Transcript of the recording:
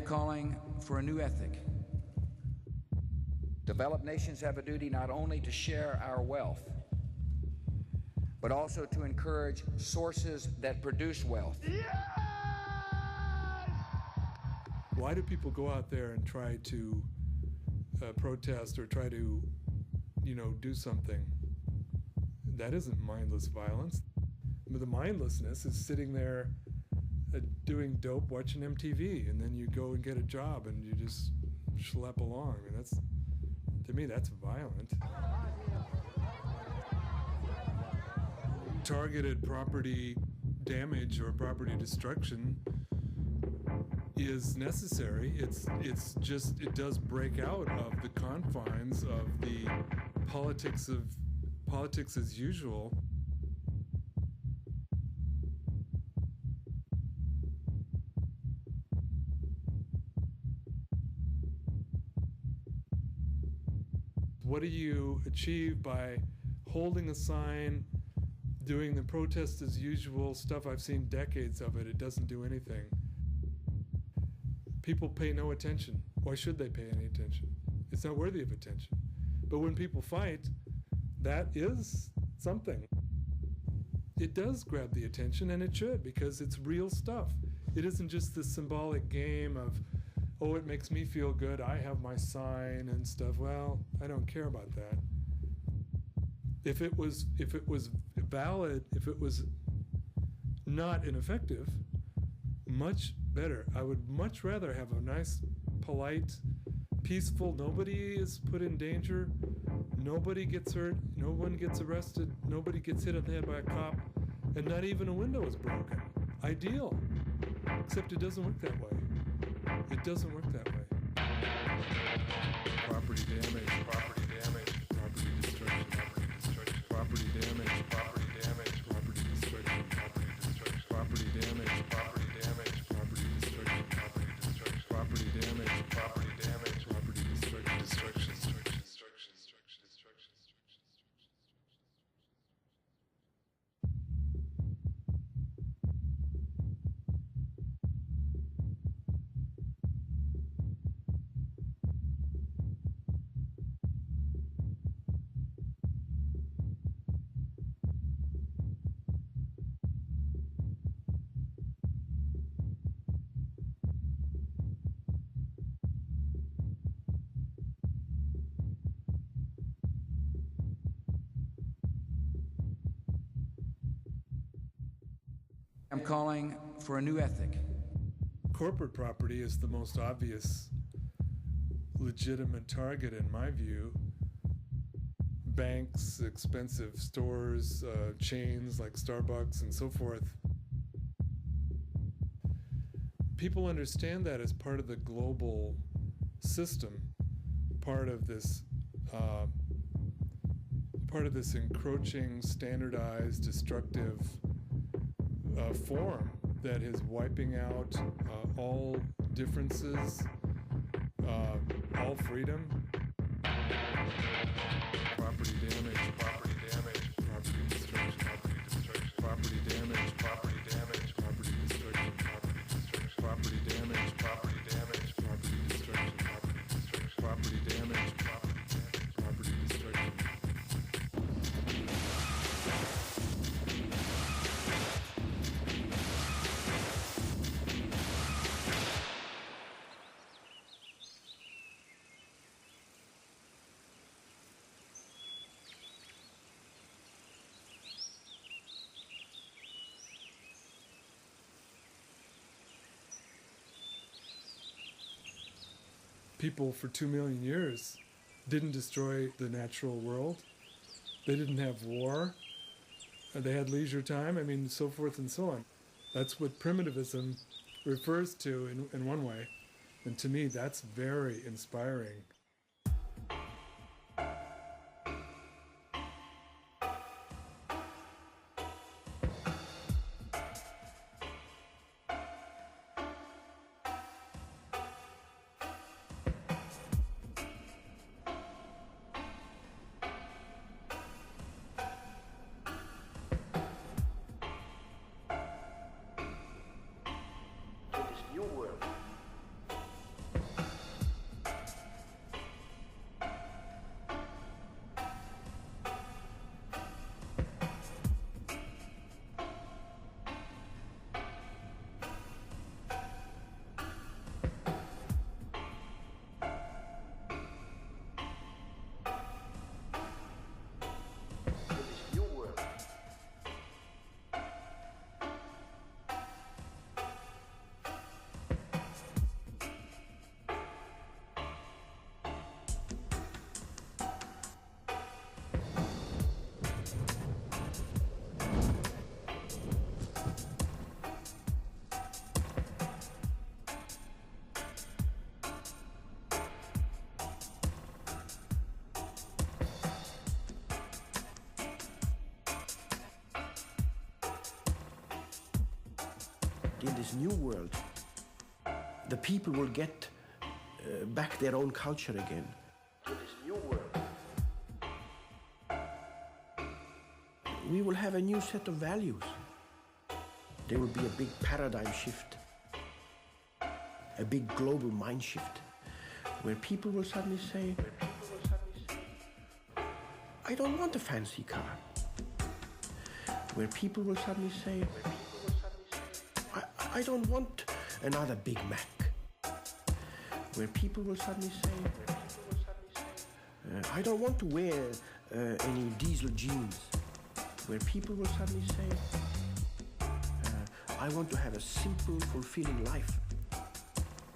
calling for a new ethic. Developed nations have a duty not only to share our wealth, but also to encourage sources that produce wealth. Yes! Why do people go out there and try to protest or try to, do something? That isn't mindless violence. The mindlessness is sitting there doing dope, watching MTV, and then you go and get a job and you just schlep along. I mean, to me, that's violent. Targeted property damage or property destruction is necessary. It does break out of the confines of the politics as usual. What do you achieve by holding a sign, doing the protest as usual stuff? I've seen decades of it. It doesn't do anything. People pay no attention. Why should they pay any attention? It's not worthy of attention. But when people fight, that is something. It does grab the attention, and it should, because it's real stuff. It isn't just this symbolic game of, oh, it makes me feel good, I have my sign and stuff. Well, I don't care about that. If it was valid, if it was not ineffective, much better. I would much rather have a nice, polite, peaceful, nobody is put in danger, nobody gets hurt, no one gets arrested, nobody gets hit on the head by a cop, and not even a window is broken. Ideal. Except it doesn't work that way. It doesn't work that way. Property damage, property damage, property destruction, property damage, property damage, property destruction, property damage, property damage, property destruction, property damage, property damage, property destruction. I'm calling for a new ethic. Corporate property is the most obvious legitimate target in my view. Banks, expensive stores, chains like Starbucks and so forth. People understand that as part of the global system, part of this encroaching, standardized, destructive form that is wiping out all differences, all freedom. Property damage, property damage, property destruction, property damage, property damage, property destruction, property damage, property damage, property destruction, property damage, property destruction. People for 2 million years didn't destroy the natural world. They didn't have war. They had leisure time, so forth and so on. That's what primitivism refers to in one way. And to me, that's very inspiring. New world. in this new world, the people will get back their own culture again. In this new world, we will have a new set of values. There will be a big paradigm shift, a big global mind shift, where people will suddenly say, I don't want a fancy car. Where people will suddenly say, I don't want another Big Mac. Where people will suddenly say, I don't want to wear any diesel jeans. Where people will suddenly say, I want to have a simple, fulfilling life.